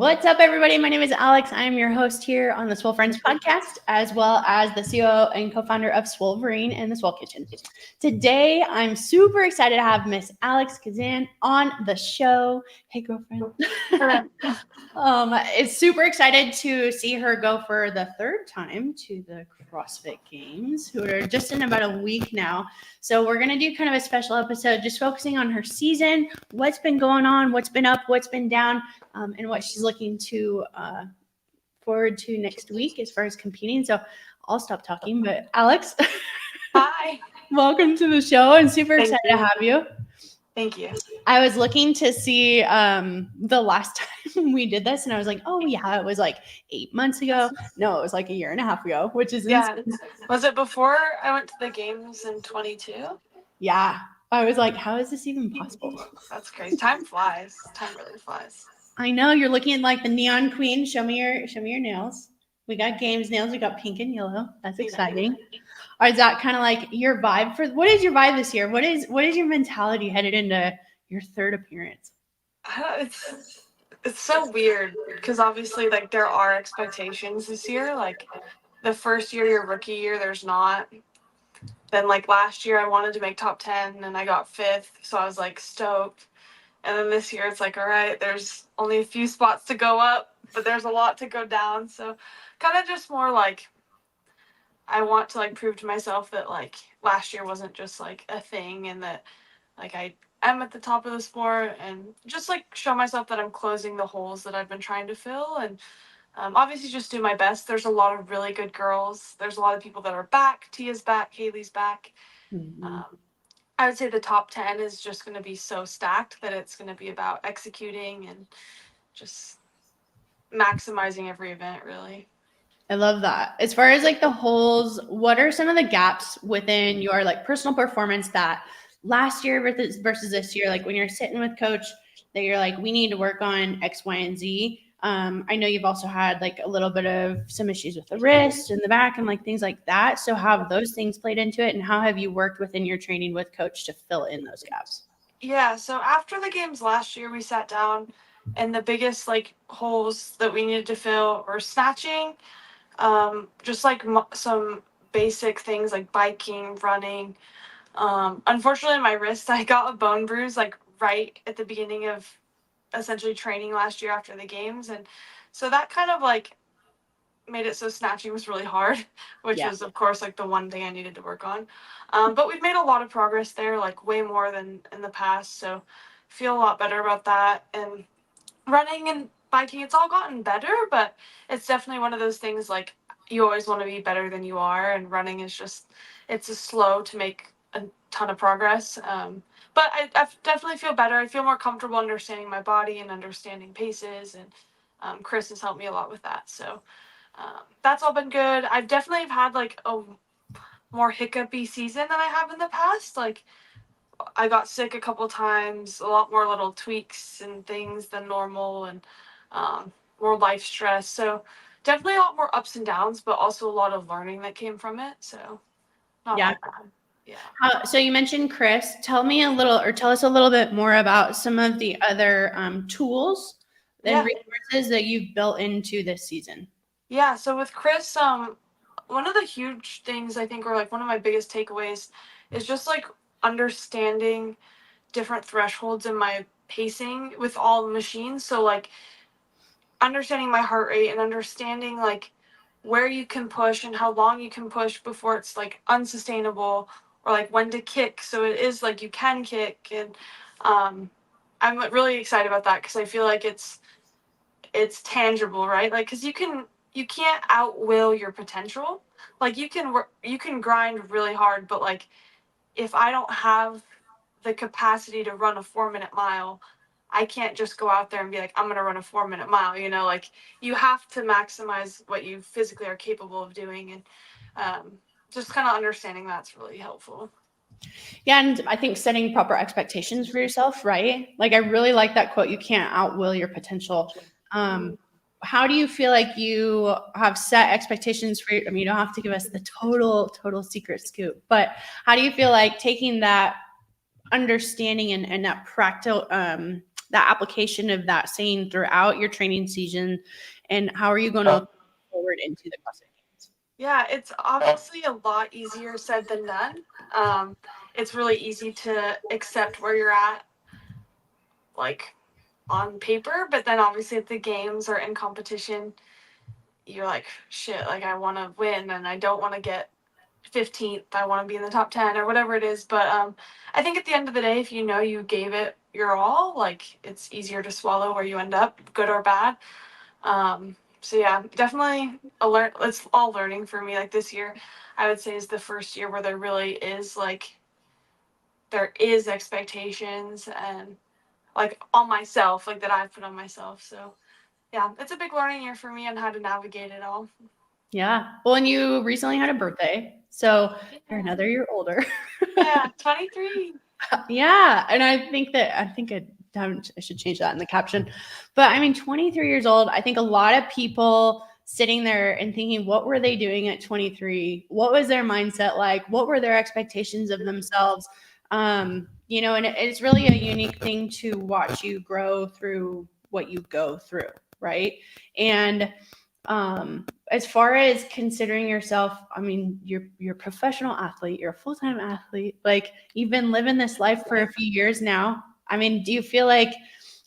What's up, everybody? My name is Alex. I am your host here on the Swole Friends podcast, as well as the COO and co-founder of Swolverine and the Swole Kitchen. Today, I'm super excited to have Miss Alex Gazan on the show. Hey, girlfriend. It's super excited to see her go for the third time to the CrossFit Games, who are just in about a week now. So we're going to do kind of a special episode just focusing on her season, what's been going on, what's been up, what's been down, and what she's looking to forward to next week as far as competing. So I'll stop talking, but Alex. Hi. Welcome to the show. I'm super excited to have you. Thank you. I was looking to see the last time we did this, and I was like, oh, yeah, it was like 8 months ago. No, it was like a year and a half ago, which is insane. Was it before I went to the games in 22? Yeah. I was like, how is this even possible? That's crazy. Time flies. Time really flies. I know. You're looking like the neon queen. Show me your nails. We got games nails. We got pink and yellow. That's exciting. Or is that kind of like your vibe for what is your vibe this year? What is your mentality headed into your third appearance? It's so weird because obviously like there are expectations this year. Like the first year, your rookie year, there's not. Then like last year I wanted to make top 10 and I got 5th. So I was like stoked. And then this year it's like, all right, there's only a few spots to go up, but there's a lot to go down. So kind of just more like I want to like prove to myself that like last year wasn't just like a thing and that like I am at the top of the sport and just like show myself that I'm closing the holes that I've been trying to fill and obviously just do my best. There's a lot of really good girls. There's a lot of people that are back. Tia's back. Haley's back. Mm-hmm. I would say the top 10 is just going to be so stacked that it's going to be about executing and just maximizing every event, really. I love that. As far as like the holes, what are some of the gaps within your like personal performance that last year versus this year, like when you're sitting with coach that you're like, we need to work on X, Y, and Z. I know you've also had like a little bit of some issues with the wrist and the back and like things like that. So how have those things played into it and how have you worked within your training with coach to fill in those gaps? Yeah, so after the games last year, we sat down and the biggest like holes that we needed to fill were snatching, just like some basic things like biking, running. Unfortunately, my wrist, I got a bone bruise like right at the beginning of essentially training last year after the games. And so that kind of like made it so snatching was really hard, which was of course like the one thing I needed to work on. But we've made a lot of progress there, like way more than in the past. So feel a lot better about that. And running and biking, it's all gotten better, but it's definitely one of those things like you always want to be better than you are. And running is just, it's a slow to make a ton of progress. But I definitely feel better. I feel more comfortable understanding my body and understanding paces. And Chris has helped me a lot with that. So that's all been good. I've definitely had like a more hiccupy season than I have in the past. Like I got sick a couple times, a lot more little tweaks and things than normal and more life stress. So definitely a lot more ups and downs, but also a lot of learning that came from it. So not all bad. Yeah. So you mentioned Chris. Tell us a little bit more about some of the other tools and resources that you've built into this season. Yeah. So with Chris, one of the huge things I think, or like one of my biggest takeaways, is just like understanding different thresholds in my pacing with all the machines. So like understanding my heart rate and understanding like where you can push and how long you can push before it's like unsustainable, or like when to kick so it is like you can kick. And I'm really excited about that because I feel like it's tangible, right? Like because you can't outwill your potential. Like you can grind really hard, but like if I don't have the capacity to run a 4-minute mile, I can't just go out there and be like, I'm going to run a 4-minute mile, like you have to maximize what you physically are capable of doing. And just kind of understanding that's really helpful. Yeah. And I think setting proper expectations for yourself, right? Like I really like that quote, you can't outwill your potential. How do you feel like you have set expectations for, you don't have to give us the total secret scoop, but how do you feel like taking that understanding and that practical that application of that saying throughout your training season, and how are you going to forward into the CrossFit Games? Yeah, it's obviously a lot easier said than done. It's really easy to accept where you're at, like on paper, but then obviously if the games are in competition, you're like, shit, like I want to win and I don't want to get 15th. I want to be in the top 10 or whatever it is. But I think at the end of the day, if you know you gave it your all, like it's easier to swallow where you end up, good or bad. So yeah, definitely it's all learning for me. Like this year, I would say is the first year where there really is like there is expectations and like on myself, like that I've put on myself. So yeah, it's a big learning year for me on how to navigate it all. Yeah. Well, and you recently had a birthday, so you're another year older. Yeah, 23. Yeah, and I think I should change that in the caption. But I mean, 23 years old. I think a lot of people sitting there and thinking, what were they doing at 23? What was their mindset like? What were their expectations of themselves? You know, and it's really a unique thing to watch you grow through what you go through, right? And as far as considering yourself, I mean, you're a professional athlete, you're a full-time athlete, like you've been living this life for a few years now. I mean, do you feel like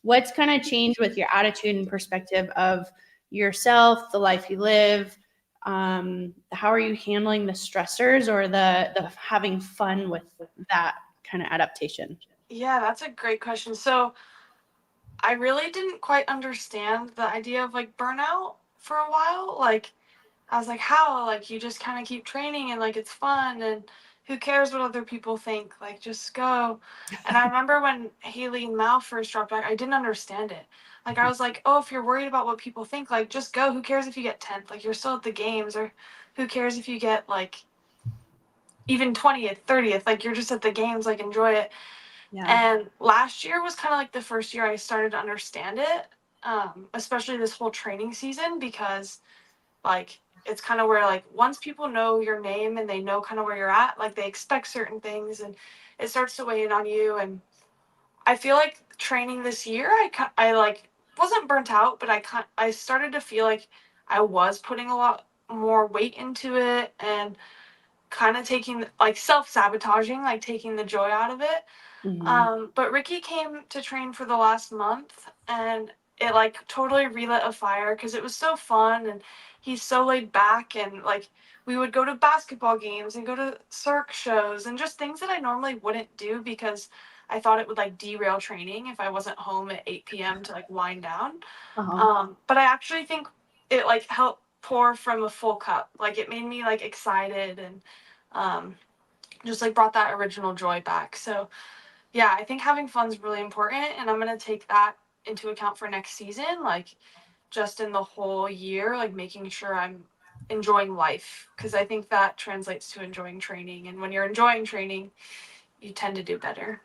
what's kind of changed with your attitude and perspective of yourself, the life you live? How are you handling the stressors or the having fun with that kind of adaptation? Yeah, that's a great question. So I really didn't quite understand the idea of like burnout for a while. Like I was like, how? Like you just kind of keep training and like it's fun and who cares what other people think? Like just go. And I remember when Haley and Mal first dropped back, I didn't understand it. Like I was like, oh, if you're worried about what people think, like just go. Who cares if you get 10th? Like you're still at the games, or who cares if you get like even 20th, 30th? Like you're just at the games, like enjoy it. Yeah. And last year was kind of like the first year I started to understand it, especially this whole training season, because like it's kind of where like once people know your name and they know kind of where you're at, like they expect certain things and it starts to weigh in on you. And I feel like training this year, I like wasn't burnt out, but I started to feel like I was putting a lot more weight into it and kind of taking like self-sabotaging, like taking the joy out of it. But Ricky came to train for the last month and it like totally relit a fire because it was so fun and he's so laid back and like we would go to basketball games and go to circ shows and just things that I normally wouldn't do because I thought it would like derail training if I wasn't home at 8 p.m. to like wind down. But I actually think it like helped pour from a full cup. Like it made me like excited and just like brought that original joy back. So yeah, I think having fun's really important, and I'm gonna take that into account for next season. Like, just in the whole year, like making sure I'm enjoying life, because I think that translates to enjoying training. And when you're enjoying training, you tend to do better.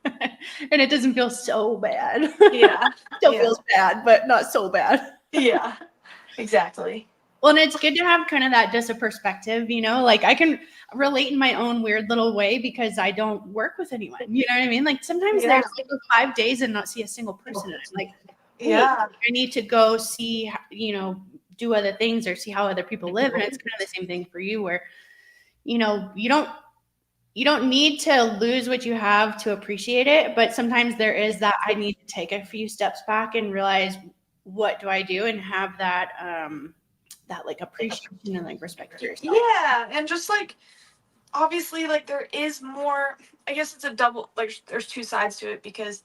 And it doesn't feel so bad. Yeah, Still yeah, feels bad, but not so bad. yeah, exactly. Well, and it's good to have kind of that just a perspective, you know, like I can relate in my own weird little way because I don't work with anyone. You know what I mean? Like sometimes Yeah. there's like 5 days and not see a single person. And I'm like, hey, Yeah, I need to go see, you know, do other things or see how other people live. And it's kind of the same thing for you where, you know, you don't need to lose what you have to appreciate it, but sometimes there is that I need to take a few steps back and realize what do I do and have that like appreciation and like respect for yourself. yeah, and just like obviously, like there is more. I guess it's a double. Like there's two sides to it because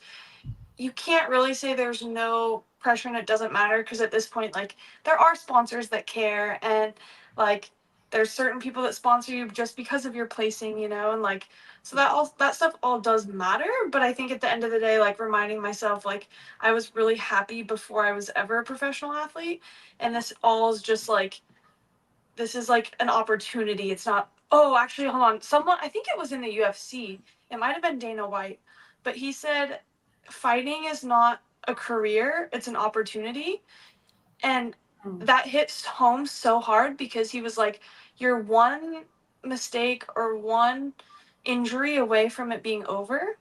you can't really say there's no pressure and it doesn't matter because at this point like there are sponsors that care and like there's certain people that sponsor you just because of your placing, you know, and like so that stuff all does matter. But I think at the end of the day, like reminding myself like I was really happy before I was ever a professional athlete, and this all is just like this is like an opportunity. It's not, oh, actually, hold on. Someone, I think it was in the UFC. It might have been Dana White, but he said fighting is not a career, it's an opportunity. And that hits home so hard because he was like, you're one mistake or one injury away from it being over.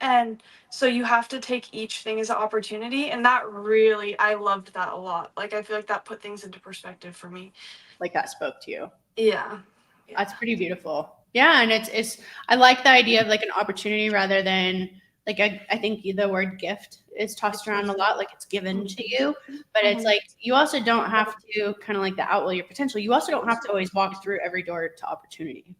And so you have to take each thing as an opportunity. And that really, I loved that a lot. Like, I feel like that put things into perspective for me. Like that spoke to you. Yeah. That's pretty beautiful. Yeah. And it's, I like the idea of like an opportunity rather than like, I think the word gift is tossed around a lot. Like it's given to you, but it's like, you also don't have to kind of like the outweigh your potential. You also don't have to always walk through every door to opportunity.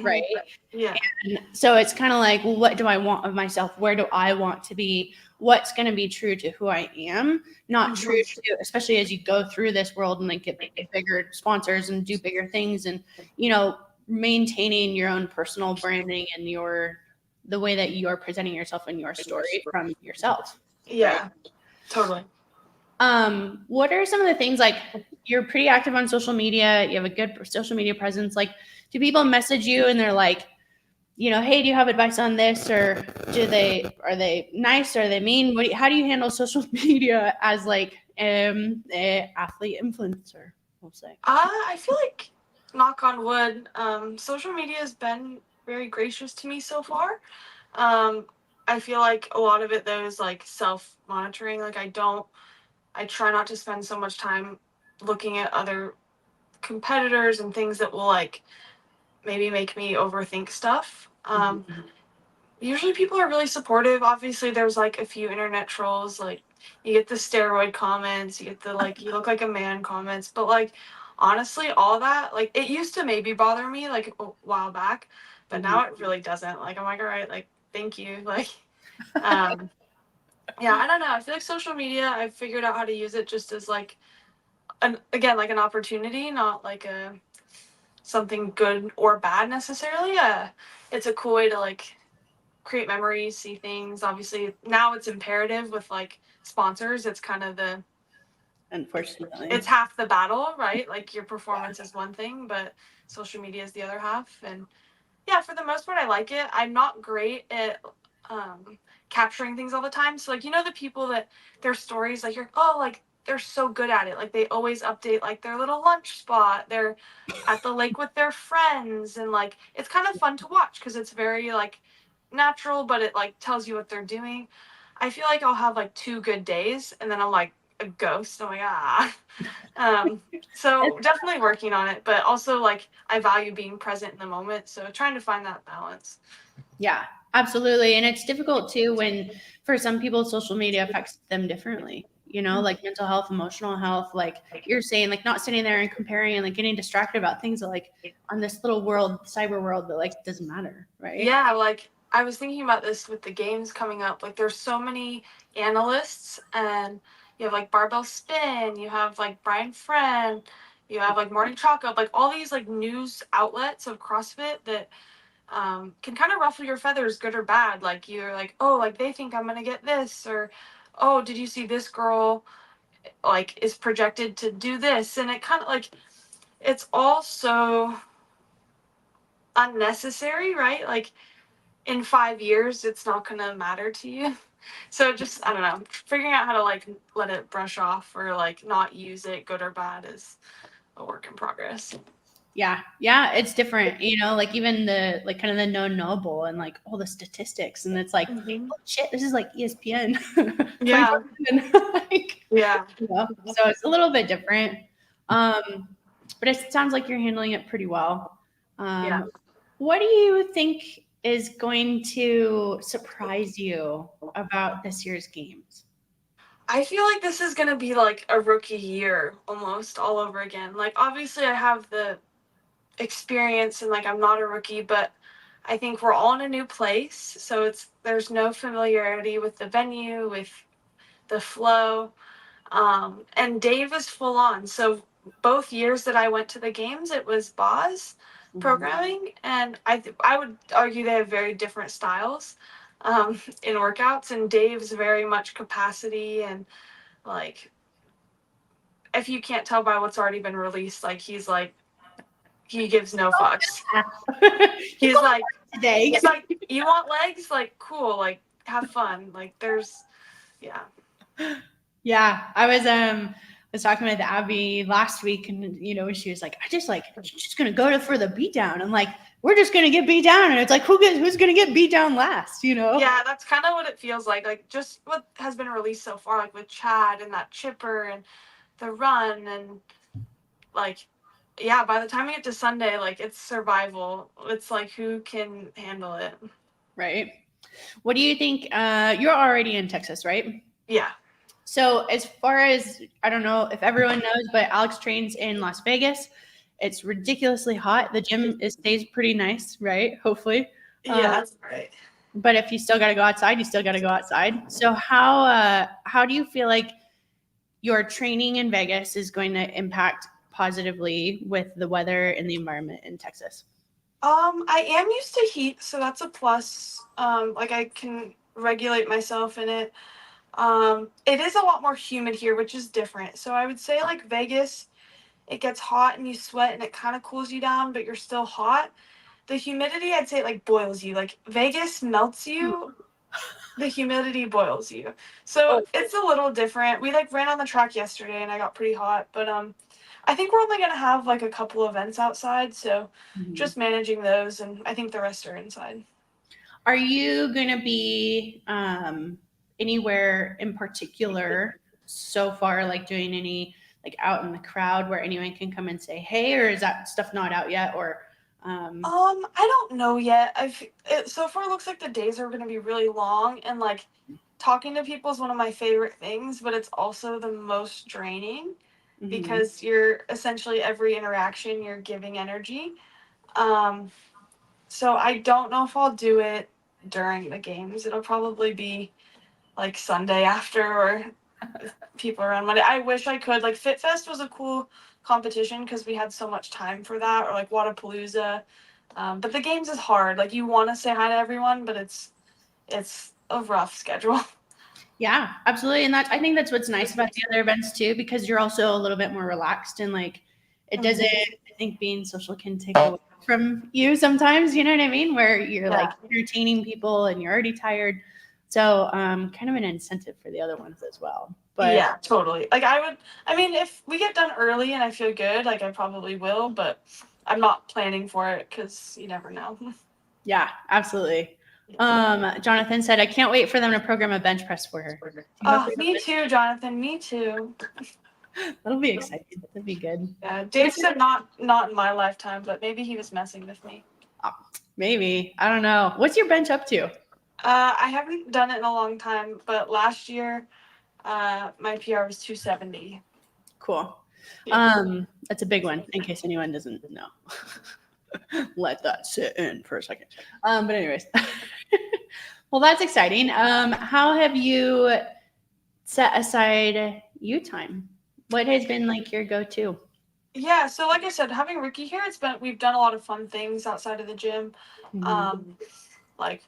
Right. Yeah. And so it's kind of like, well, what do I want of myself? Where do I want to be? What's going to be true to who I am, not true to, especially as you go through this world and like get bigger sponsors and do bigger things and, you know, maintaining your own personal branding and the way that you're presenting yourself and your story from yourself. Yeah, right? Totally. What are some of the things, like you're pretty active on social media, you have a good social media presence, like do people message you and they're like, you know, hey, do you have advice on this, or are they nice, or are they mean? How do you handle social media as like a athlete influencer, we'll say? I feel like, knock on wood, social media has been very gracious to me so far. I feel like a lot of it though is like self-monitoring. Like I try not to spend so much time looking at other competitors and things that will like maybe make me overthink stuff. Usually people are really supportive. Obviously there's like a few internet trolls, like you get the steroid comments, you get the like you look like a man comments, but like honestly all that, like it used to maybe bother me like a while back, but now it really doesn't. Like I'm like, all right, like thank you. Like yeah, I don't know. I feel like social media, I've figured out how to use it just as like again like an opportunity, not like a something good or bad necessarily. It's a cool way to like create memories, see things. Obviously now it's imperative with like sponsors. It's kind of Unfortunately, it's half the battle, right? Like your performance is one thing, but social media is the other half. And yeah, for the most part I like it. I'm not great at capturing things all the time. So like, you know, the people that their stories, like you're, oh, like they're so good at it. Like they always update like their little lunch spot. They're at the lake with their friends. And like, it's kind of fun to watch because it's very like natural, but it like tells you what they're doing. I feel like I'll have like 2 good days and then I'm like a ghost. I'm like, so definitely working on it, but also like I value being present in the moment. So trying to find that balance. Yeah, absolutely. And it's difficult too when for some people social media affects them differently, you know, like mental health, emotional health, like you're saying, like not sitting there and comparing and like getting distracted about things that like on this little world, cyber world, that like doesn't matter, right? Yeah, like I was thinking about this with the games coming up. Like there's so many analysts and you have like Barbell Spin, you have like Brian Friend, you have like Morning Chalk Up, like all these like news outlets of CrossFit that can kind of ruffle your feathers, good or bad. Like you're like, oh, like they think I'm gonna get this, or oh, did you see this girl like is projected to do this? And it kind of like it's all so unnecessary, right? Like in 5 years, it's not gonna matter to you. So just I don't know, figuring out how to like let it brush off or like not use it, good or bad, is a work in progress. Yeah, it's different, you know, like even the like kind of the known knowable and like all the statistics, and it's like, oh shit, this is like ESPN. Yeah. Like, Yeah. you know, so it's a little bit different, but it sounds like you're handling it pretty well. Yeah. What do you think is going to surprise you about this year's games? I feel like this is gonna be like a rookie year almost all over again. Like obviously I have the experience and like I'm not a rookie, but I think we're all in a new place. So there's no familiarity with the venue, with the flow. And Dave is full on. So both years that I went to the games, it was Boz programming, and I would argue they have very different styles in workouts. And Dave's very much capacity and like if you can't tell by what's already been released, like he gives no fucks. He's like today. He's like, you want legs? Like cool, like have fun. Like there's yeah. Yeah, I was was talking with Abby last week, and she was like, I'm just gonna go for the beat down. I'm like, we're just gonna get beat down, and it's like, who's gonna get beat down last? Yeah, that's kind of what it feels like. Like just what has been released so far, like with Chad and that chipper and the run, and like, yeah, by the time we get to Sunday, like it's survival. It's like who can handle it. Right. What do you think? You're already in Texas, right? Yeah. So as far as, I don't know if everyone knows, but Alex trains in Las Vegas. It's ridiculously hot. The gym stays pretty nice, right? Hopefully. Yeah, that's right. But if you still got to go outside, you still got to go outside. So how do you feel like your training in Vegas is going to impact positively with the weather and the environment in Texas? I am used to heat, so that's a plus. Like I can regulate myself in it. It is a lot more humid here, which is different. So I would say like Vegas, it gets hot and you sweat and it kind of cools you down, but you're still hot. The humidity, I'd say it like boils you. Like Vegas melts you. The humidity boils you. So it's a little different. We like ran on the track yesterday and I got pretty hot, but I think we're only gonna have like a couple events outside, so just managing those, and I think the rest are inside. Are you gonna be anywhere in particular so far, like doing any like out in the crowd where anyone can come and say hey, or is that stuff not out yet? Or I don't know yet. So far it looks like the days are gonna be really long, and like talking to people is one of my favorite things, but it's also the most draining because you're essentially every interaction you're giving energy. So I don't know if I'll do it during the games. It'll probably be like Sunday after, or people around Monday. I wish I could. Like Fit Fest was a cool competition because we had so much time for that, or like Wadapalooza. But the games is hard. Like you want to say hi to everyone, but it's a rough schedule. Yeah, absolutely. And I think that's what's nice about the other events too, because you're also a little bit more relaxed, and like it doesn't, I think being social can take away from you sometimes, you know what I mean? Where you're like entertaining people and you're already tired. So kind of an incentive for the other ones as well. But yeah, totally. Like I mean, if we get done early and I feel good, like I probably will, but I'm not planning for it because you never know. Yeah, absolutely. Jonathan said, I can't wait for them to program a bench press for her. Me too, Jonathan. Me too. That'll be exciting. That'll be good. Yeah, Dave said not in my lifetime, but maybe he was messing with me. Maybe. I don't know. What's your bench up to? I haven't done it in a long time, but last year, my PR was 270. Cool. Yeah. That's a big one in case anyone doesn't know. Let that sit in for a second. But anyways, well, that's exciting. How have you set aside you time? What has been like your go-to? Yeah, so like I said, having Ricky here, we've done a lot of fun things outside of the gym. Like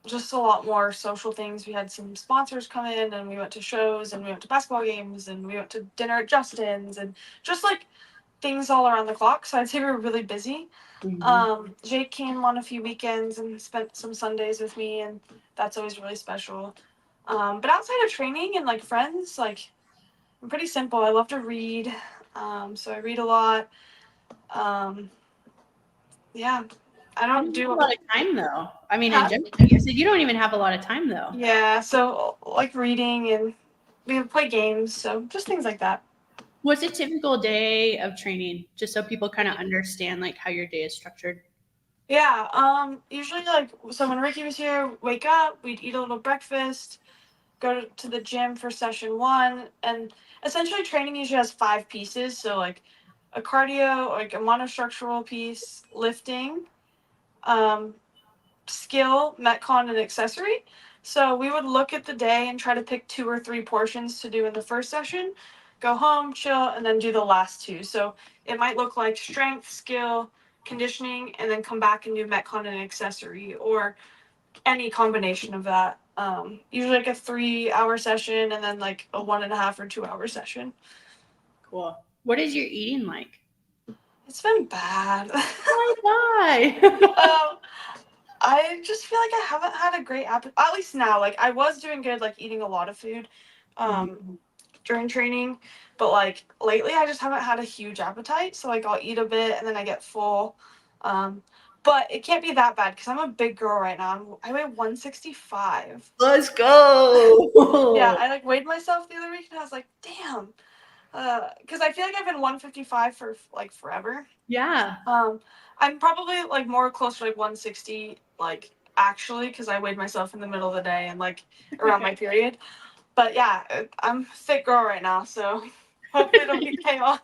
just a lot more social things. We had some sponsors come in and we went to shows and we went to basketball games and we went to dinner at Justin's and just like things all around the clock. So I'd say we were really busy. Jake came on a few weekends and spent some Sundays with me, and that's always really special. But outside of training and like friends, like I'm pretty simple. I love to read. So I read a lot. Yeah, I don't do a lot of time though. I mean, Huh? in general, you said you don't even have a lot of time though. Yeah, so like reading, and we play games, so just things like that. What's a typical day of training, just so people kind of understand like how your day is structured? Yeah, usually like so when Ricky was here, wake up, we'd eat a little breakfast, go to the gym for session 1, and essentially training usually has 5 pieces. So like a cardio, like a monostructural piece, lifting, skill, metcon, and accessory. So we would look at the day and try to pick 2 or 3 portions to do in the first session, go home, chill, and then do the last 2. So it might look like strength, skill, conditioning, and then come back and do metcon and accessory, or any combination of that. Usually like a 3-hour session and then like a 1.5 or 2-hour session. Cool. What is your eating like? It's been bad. Why? I just feel like I haven't had a great appetite. At least now, like I was doing good, like eating a lot of food during training, But like lately I just haven't had a huge appetite. So like I'll eat a bit and then I get full. But it can't be that bad because I'm a big girl right now. I weigh 165. Let's go. Yeah, I like weighed myself the other week and I was like, damn. Because I feel like I've been 155 for like forever. Yeah. I'm probably like more close to like 160, like actually, because I weighed myself in the middle of the day and like around my period. But yeah, I'm a thick girl right now, so hopefully it'll be chaos.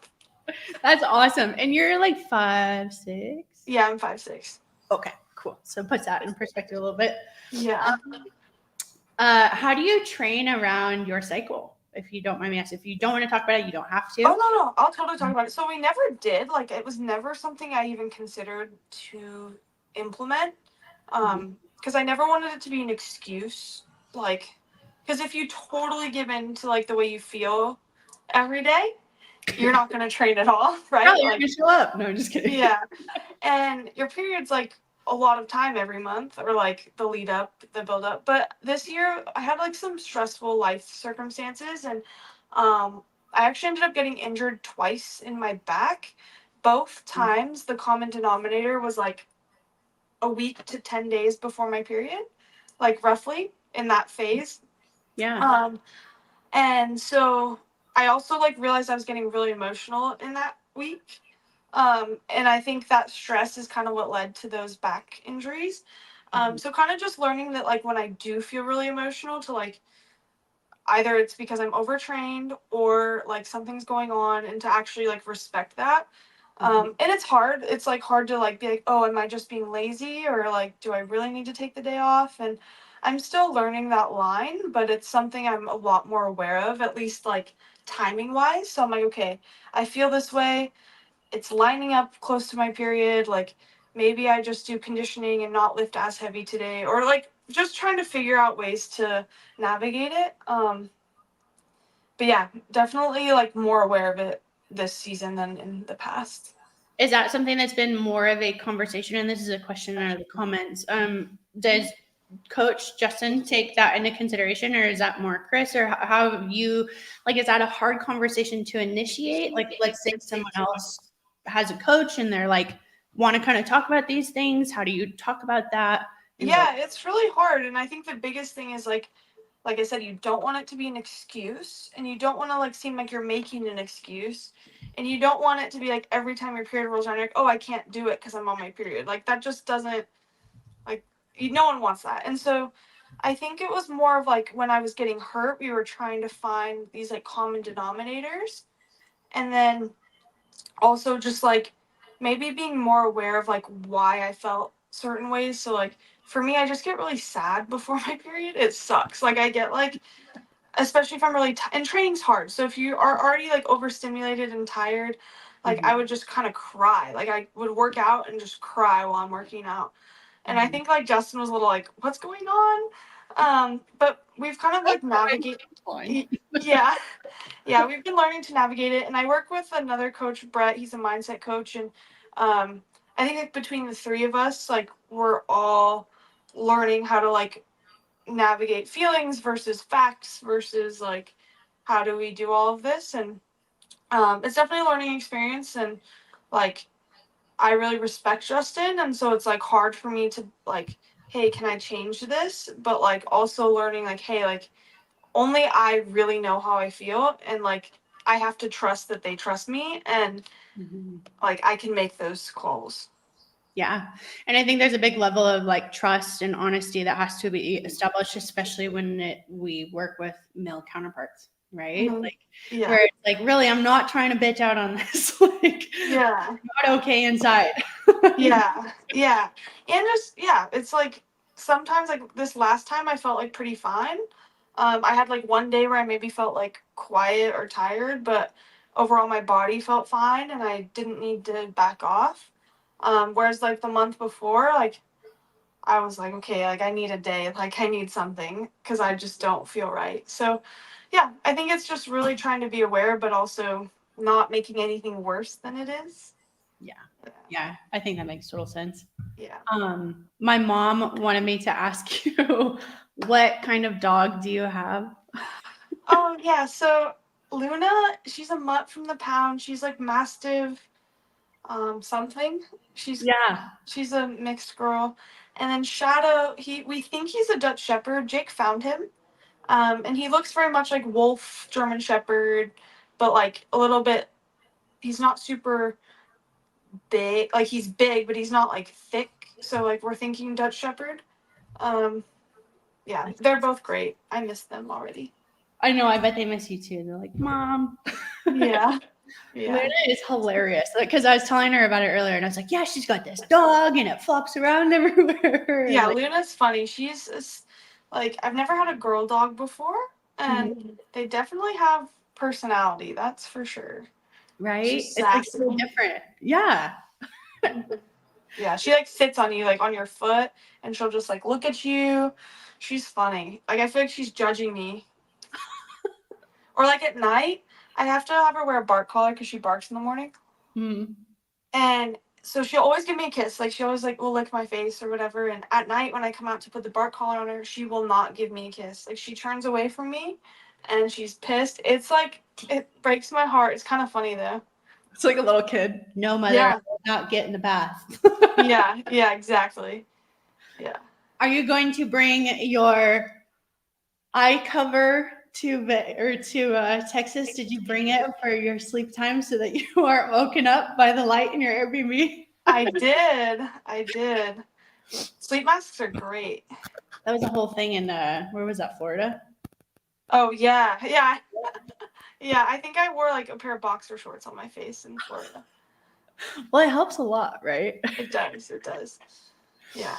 That's awesome. And you're like 5'6"? Yeah, I'm 5'6". Okay, cool. So puts that in perspective a little bit. Yeah. How do you train around your cycle? If you don't mind me asking, if you don't want to talk about it, you don't have to. Oh no, I'll totally talk about it. So we never did. Like it was never something I even considered to implement. Because I never wanted it to be an excuse. Like, because if you totally give in to like the way you feel every day, you're not gonna train at all, right? Probably Like, gonna show up. No, I'm just kidding. yeah. And your period's like a lot of time every month, or like the lead up, the build up. But this year I had like some stressful life circumstances, and I actually ended up getting injured twice in my back. Both times the common denominator was like a week to 10 days before my period, like roughly in that phase. Yeah. And so I also like realized I was getting really emotional in that week. And I think that stress is kind of what led to those back injuries. So kind of just learning that like when I do feel really emotional to like either it's because I'm overtrained or like something's going on and to actually like respect that. And it's hard. It's like hard to like be like, oh, am I just being lazy or like do I really need to take the day off? And I'm still learning that line, but it's something I'm a lot more aware of, at least like timing wise. So I'm like, okay, I feel this way. It's lining up close to my period. Like maybe I just do conditioning and not lift as heavy today, or like just trying to figure out ways to navigate it. But yeah, definitely like more aware of it this season than in the past. Is that something that's been more of a conversation? And this is a question out of the comments. Does Coach Justin take that into consideration, or is that more Chris? Or how have you, like, is that a hard conversation to initiate? Like, let's say someone else has a coach and they're like, want to kind of talk about these things. How do you talk about that? Yeah, it's really hard. And I think the biggest thing is like I said, you don't want it to be an excuse, and you don't want to like seem like you're making an excuse, and you don't want it to be like every time your period rolls around, you're like, oh, I can't do it because I'm on my period. Like that just doesn't like no one wants that. And so I think it was more of like when I was getting hurt, we were trying to find these like common denominators, and then also just like maybe being more aware of like why I felt certain ways. So like for me, I just get really sad before my period. It sucks. Like I get like, especially if I'm really and training's hard. So if you are already like overstimulated and tired, like I would just kind of cry. Like I would work out and just cry while I'm working out. And I think like Justin was a little like, what's going on? But we've kind of like navigated. Yeah. Yeah, we've been learning to navigate it. And I work with another coach, Brett. He's a mindset coach. And I think like between the three of us, like we're all learning how to like navigate feelings versus facts versus like how do we do all of this. And it's definitely a learning experience. And like I really respect Justin, and so it's like hard for me to like, hey, can I change this? But like also learning like, hey, like only I really know how I feel, and like I have to trust that they trust me, and like I can make those calls. Yeah. And I think there's a big level of like trust and honesty that has to be established, especially when we work with male counterparts, right? Mm-hmm. Like Yeah. where it's like, really, I'm not trying to bitch out on this. Like, Yeah. I'm not okay inside. Yeah. Yeah. And just yeah, it's like sometimes like this last time I felt like pretty fine. I had like one day where I maybe felt like quiet or tired, but overall my body felt fine and I didn't need to back off. Whereas like the month before, like I was like, okay, like I need a day, like I need something because I just don't feel right. So yeah, I think it's just really trying to be aware, but also not making anything worse than it is. Yeah. Yeah. I think that makes total sense. Yeah. My mom wanted me to ask you, what kind of dog do you have? Oh yeah, so Luna, she's a mutt from the pound. She's like mastiff, something. She's Yeah. she's a mixed girl. And then Shadow, we think he's a Dutch Shepherd. Jake found him. And he looks very much like Wolf German Shepherd, but like a little bit. He's not super big. Like he's big, but he's not like thick. So like we're thinking Dutch Shepherd. Um, yeah, they're both great. I miss them already. I know. I bet they miss you too. They're like, Mom. Yeah, Luna yeah, is hilarious because I was telling her about it earlier, and I was like, "Yeah, she's got this dog, and it flops around everywhere." And yeah. like, Luna's funny. Like I've never had a girl dog before, and mhm. they definitely have personality. That's for sure. Right? She's It's like sassy. so different. Yeah. Yeah, she like sits on you like on your foot and she'll just like look at you. She's funny. Like I feel like she's judging me. Or like at night, I have to have her wear a bark collar because she barks in the morning. Mm. And so she'll always give me a kiss. Like she always like will lick my face or whatever. And at night when I come out to put the bark collar on her, she will not give me a kiss. Like she turns away from me and she's pissed. It's like it breaks my heart. It's kind of funny though. It's like a little kid. No, mother, I Yeah. will not get in the bath. Yeah. Yeah. Exactly. Yeah. Are you going to bring your eye cover to Texas? Did you bring it for your sleep time so that you aren't woken up by the light in your Airbnb? I did. I did. Sleep masks are great. That was a whole thing in where was that? Florida? Oh yeah, yeah, yeah. I think I wore like a pair of boxer shorts on my face in Florida. Well, it helps a lot, right? It does. It does. Yeah.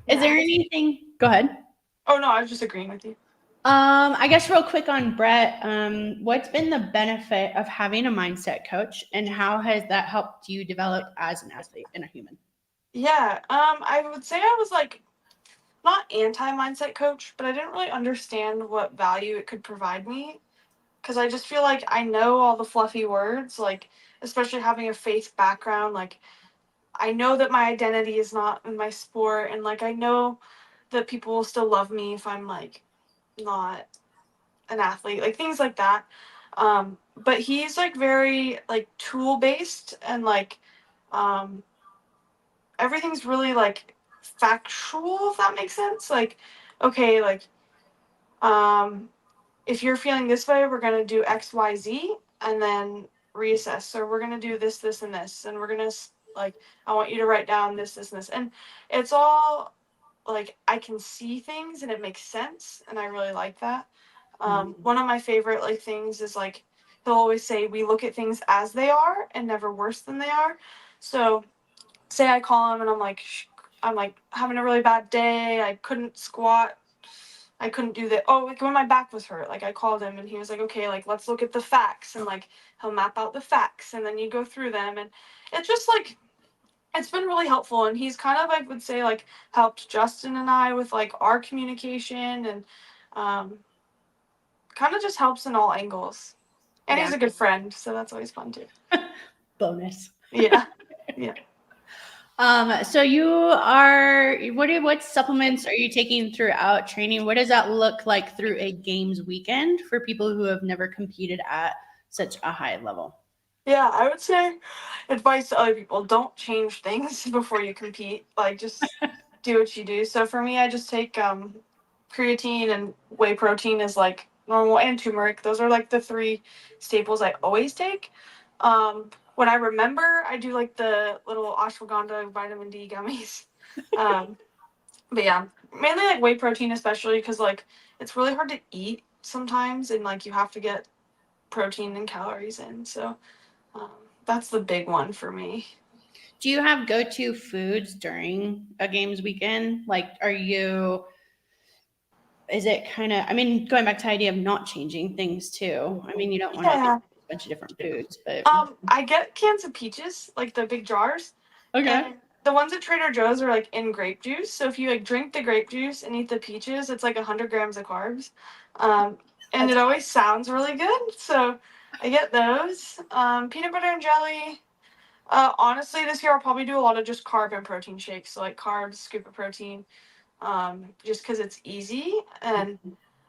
Is Yeah. there anything? Go ahead. Oh no, I was just agreeing with you. I guess real quick on Brett, what's been the benefit of having a mindset coach and how has that helped you develop as an athlete and a human? Yeah. I would say I was like not anti mindset coach, but I didn't really understand what value it could provide me because I just feel like I know all the fluffy words, like especially having a faith background, like I know that my identity is not in my sport and like I know that people will still love me if I'm like not an athlete, like things like that. But he's like very like tool based and like um, everything's really like factual, if that makes sense. Like, okay, like um, if you're feeling this way, we're gonna do X, Y, Z, and then reassess. So we're gonna do this, this, and this, and we're gonna like I want you to write down this, this, and this, and it's all like I can see things and it makes sense, and I really like that. One of my favorite like things is like he'll always say we look at things as they are and never worse than they are. So say I call him and I'm like having a really bad day. I couldn't squat. I couldn't do that. Oh, like when my back was hurt, like I called him and he was like, okay, like let's look at the facts and like he'll map out the facts and then you go through them and it's just like it's been really helpful and he's kind of I would say like helped Justin and I with like our communication and um, kind of just helps in all angles. And Yeah. he's a good friend, so that's always fun too. Bonus. Yeah. Yeah. So you are what supplements are you taking throughout training? What does that look like through a games weekend for people who have never competed at such a high level? Yeah, I would say advice to other people, don't change things before you compete. Like just do what you do. So for me I just take creatine and whey protein is like normal and turmeric. Those are like the three staples I always take. When I remember, I do like the little ashwagandha vitamin D gummies. Um, but yeah, mainly like whey protein, especially because like it's really hard to eat sometimes, and like you have to get protein and calories in. So um, that's the big one for me. Do you have go-to foods during a games weekend? Like, is it kind of, I mean, going back to the idea of not changing things too. I mean, you don't want to eat Yeah. a bunch of different foods, but I get cans of peaches, like the big jars, okay. and the ones at Trader Joe's are like in grape juice. So if you like drink the grape juice and eat the peaches, it's like 100 grams of carbs, and That's it always sounds really good. So I get those. Peanut butter and jelly. Honestly, this year I'll probably do a lot of just carb and protein shakes. So like carbs, scoop of protein, just because it's easy and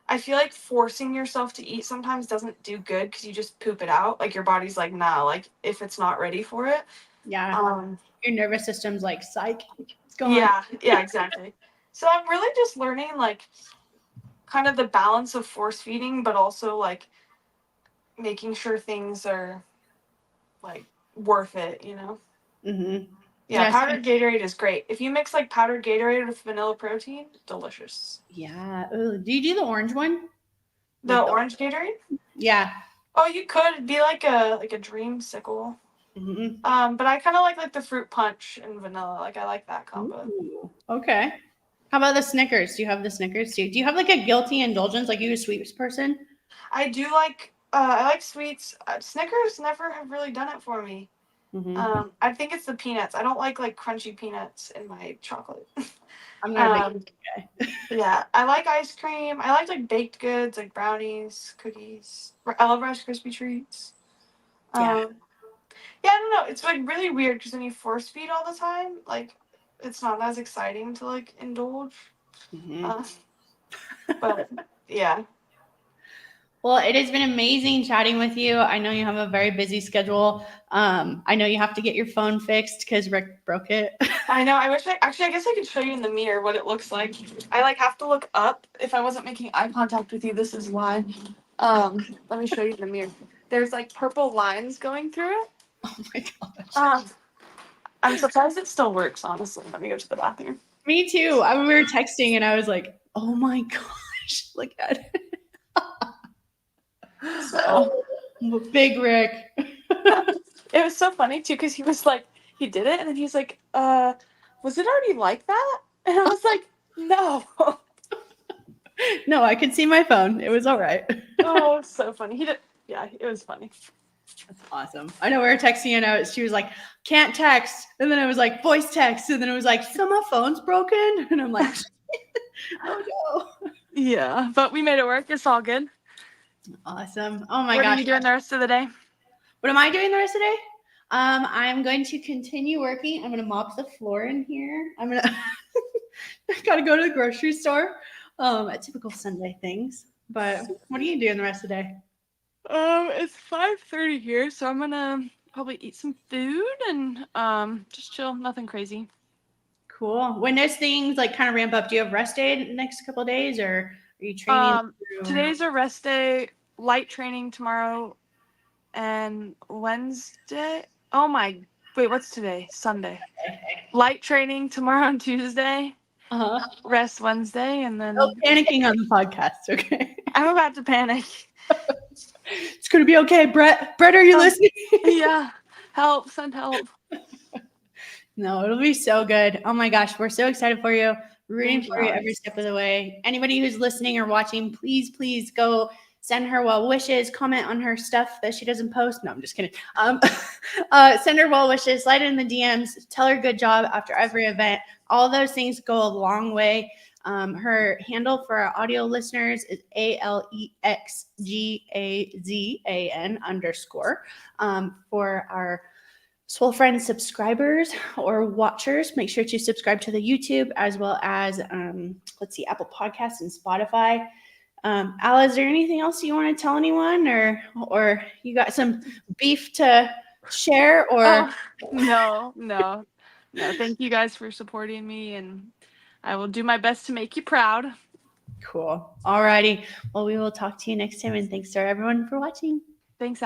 I feel like forcing yourself to eat sometimes doesn't do good because you just poop it out. Like your body's like, nah, like if it's not ready for it. Yeah. Your nervous system's like, psych. What's going on? Yeah, exactly. So I'm really just learning like kind of the balance of force feeding, but also like making sure things are like worth it, you know? Mm-hmm. Yeah, powdered Gatorade is great. If you mix like powdered Gatorade with vanilla protein, delicious. Yeah. Ooh, do you do the orange one? The orange Gatorade? Yeah. Oh, you could. It'd be like a dreamsicle. Mm-hmm. But I kind of like the fruit punch and vanilla. Like I like that combo. Ooh, okay. How about the Snickers? Do you have the Snickers too? Do you have like a guilty indulgence? Like you a sweets person? I do like. I like sweets. Snickers never have really done it for me. Mm-hmm. I think it's the peanuts. I don't like crunchy peanuts in my chocolate. I'm not a big guy. Yeah, I like ice cream. I like baked goods, like brownies, cookies. I love Rice Krispie treats. Yeah. Yeah, I don't know. It's like really weird because when you force feed all the time, like it's not as exciting to like indulge. Mm-hmm. But yeah. Well, it has been amazing chatting with you. I know you have a very busy schedule. I know you have to get your phone fixed because Rick broke it. I know. I wish I guess I could show you in the mirror what it looks like. I have to look up. If I wasn't making eye contact with you, this is why. Let me show you in the mirror. There's like purple lines going through it. Oh my gosh. I'm surprised it still works, honestly. Let me go to the bathroom. Me too. We were texting and I was like, oh my gosh, look at it. So Big Rick. it was so funny too because he was like, he did it and then he's like, was it already like that? And I was like, no. No, I could see my phone. It was all right. Oh, it's so funny. Yeah, it was funny. That's awesome. I know we were texting and she was like, can't text. And then it was like voice text. And then it was like, so my phone's broken. And I'm like, oh no. Yeah, but we made it work. It's all good. Awesome. Oh my gosh. What are gosh. you doing the rest of the day? What am I doing the rest of the day? I'm going to continue working. I'm going to mop the floor in here. I'm going to, I got to go to the grocery store. Typical Sunday things. But what are you doing the rest of the day? It's 5:30 here, so I'm gonna probably eat some food and just chill. Nothing crazy. Cool. When those things like kind of ramp up, do you have rest day the next couple of days, or are you training? Today's a rest day. Light training tomorrow, and Wednesday. Oh my! Wait, what's today? Sunday. Light training tomorrow and Tuesday. Rest Wednesday, and then. No panicking on the podcast, okay? I'm about to panic. It's gonna be okay, Brett. Brett, are you listening? Yeah. Help! Send help. No, it'll be so good. Oh my gosh, we're so excited for you. Rooting for you every step of the way. Anybody who's listening or watching, please go send her well wishes, comment on her stuff that she doesn't post. No, I'm just kidding. Send her well wishes, slide it in the DMs, tell her good job after every event. All those things go a long way. Her handle for our audio listeners is AlexGazan _ for our Swole Friends subscribers or watchers, make sure to subscribe to the YouTube as well as, Apple Podcasts and Spotify. Al, is there anything else you want to tell anyone, or you got some beef to share? Or No. Thank you guys for supporting me, and I will do my best to make you proud. Cool. Alrighty. Well, we will talk to you next time, and thanks to everyone for watching. Thanks, Alex.